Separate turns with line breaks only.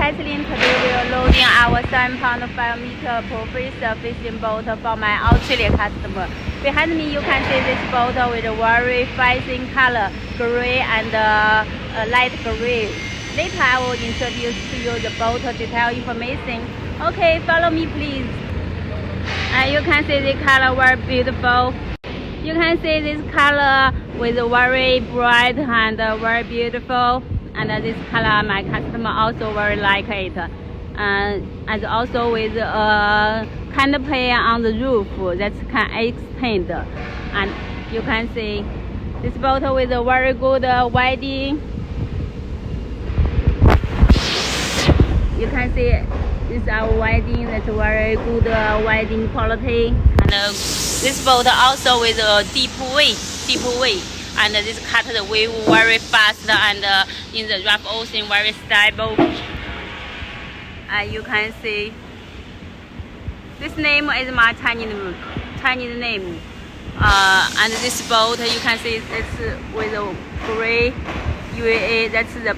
Kathleen. Today we are loading our 7-pound 5-meter professor fishing boat for my Australian customer. Behind me you can see this boat with a very fascinating color, gray and light gray. Later I will introduce to you the boat detail information. Okay, follow me please. And you can see the color very beautiful. You can see this color with very bright and very beautiful. And this color my customer also very like it. And also with a canopy on the roof that can extend. And you can see this boat with a very good welding. You can see this is our welding, that's very good welding quality. And this boat also with a deep way. And this cut the wave very fast and in the rough ocean very stable. You can see this name is my Chinese name. And this boat you can see it's with a gray UAA. That's the